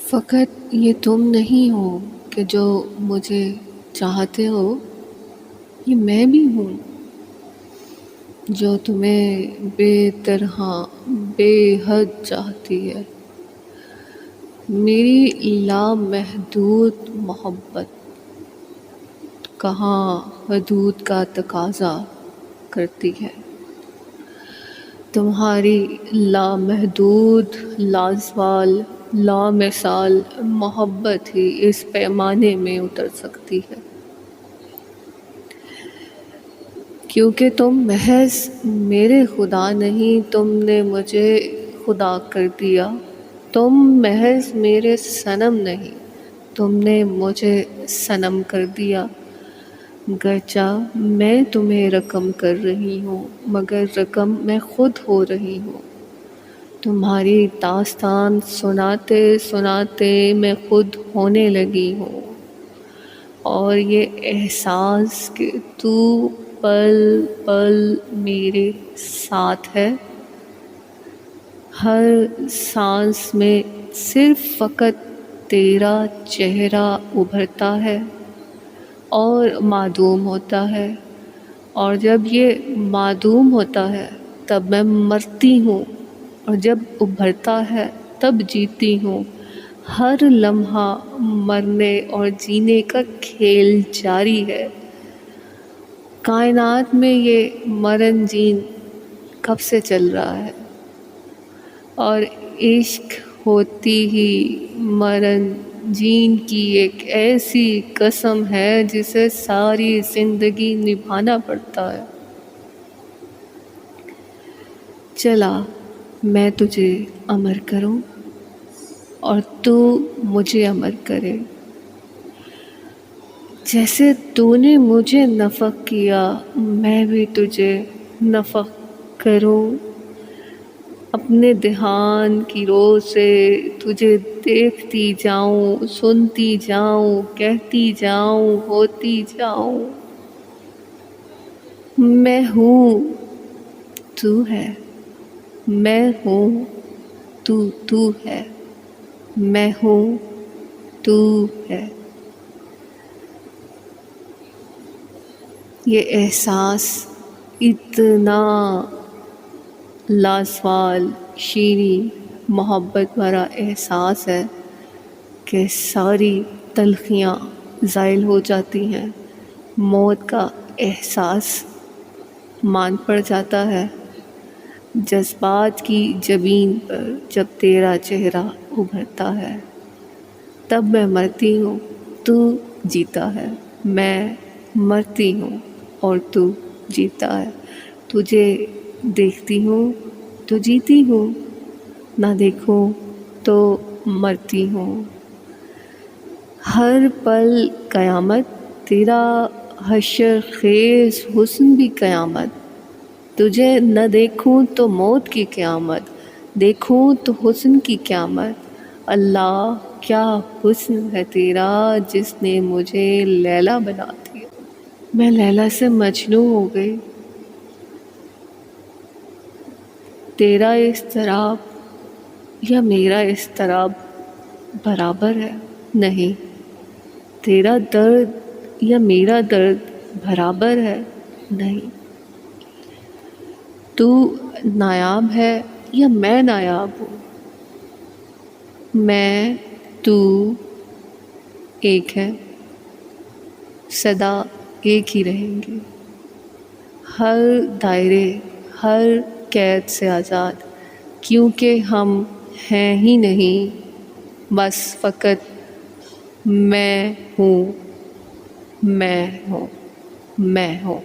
فقط یہ تم نہیں ہو کہ جو مجھے چاہتے ہو، یہ میں بھی ہوں جو تمہیں بے طرح بے حد چاہتی ہے۔ میری لامحدود محبت کہاں حدود کا تقاضا کرتی ہے، تمہاری لامحدود لازوال لامثال محبت ہی اس پیمانے میں اتر سکتی ہے، کیونکہ تم محض میرے خدا نہیں، تم نے مجھے خدا کر دیا۔ تم محض میرے صنم نہیں، تم نے مجھے صنم کر دیا۔ گرچہ میں تمہیں رقم کر رہی ہوں، مگر رقم میں خود ہو رہی ہوں۔ تمہاری داستان سناتے سناتے میں خود ہونے لگی ہوں، اور یہ احساس کہ تو پل پل میرے ساتھ ہے، ہر سانس میں صرف فقط تیرا چہرہ ابھرتا ہے اور معدوم ہوتا ہے، اور جب یہ معدوم ہوتا ہے تب میں مرتی ہوں، اور جب ابھرتا ہے تب جیتی ہوں۔ ہر لمحہ مرنے اور جینے کا کھیل جاری ہے۔ کائنات میں یہ مرن جین کب سے چل رہا ہے، اور عشق ہوتی ہی مرن جین کی ایک ایسی قسم ہے جسے ساری زندگی نبھانا پڑتا ہے۔ چلا میں تجھے امر کروں اور تو مجھے امر کرے، جیسے تو نے مجھے نفخ کیا میں بھی تجھے نفخ کروں۔ اپنے دھیان کی رو سے تجھے دیکھتی جاؤں، سنتی جاؤں، کہتی جاؤں، ہوتی جاؤں۔ میں ہوں تو ہے، میں ہوں تو ہے، میں ہوں تو ہے۔ یہ احساس اتنا لازوال شیریں محبت بھرا احساس ہے کہ ساری تلخیاں زائل ہو جاتی ہیں، موت کا احساس مان پڑ جاتا ہے۔ جذبات کی جبین پر جب تیرا چہرہ ابھرتا ہے تب میں مرتی ہوں، تو جیتا ہے۔ میں مرتی ہوں اور تو جیتا ہے۔ تجھے دیکھتی ہوں تو جیتی ہوں، نہ دیکھوں تو مرتی ہوں۔ ہر پل قیامت، تیرا حشر خیز حسن بھی قیامت۔ تجھے نہ دیکھوں تو موت کی قیامت، دیکھوں تو حسن کی قیامت۔ اللہ کیا حسن ہے تیرا جس نے مجھے لیلا بنا دیا۔ میں لیلا سے مجنوں ہو گئی۔ تیرا اضطراب یا میرا اضطراب برابر ہے؟ نہیں۔ تیرا درد یا میرا درد برابر ہے؟ نہیں۔ تو نایاب ہے یا میں نایاب ہوں؟ میں تو ایک ہے، سدا ایک ہی رہیں گے، ہر دائرے ہر قید سے آزاد، کیونکہ ہم ہیں ہی نہیں، بس فقط میں ہوں، میں ہوں، میں ہوں۔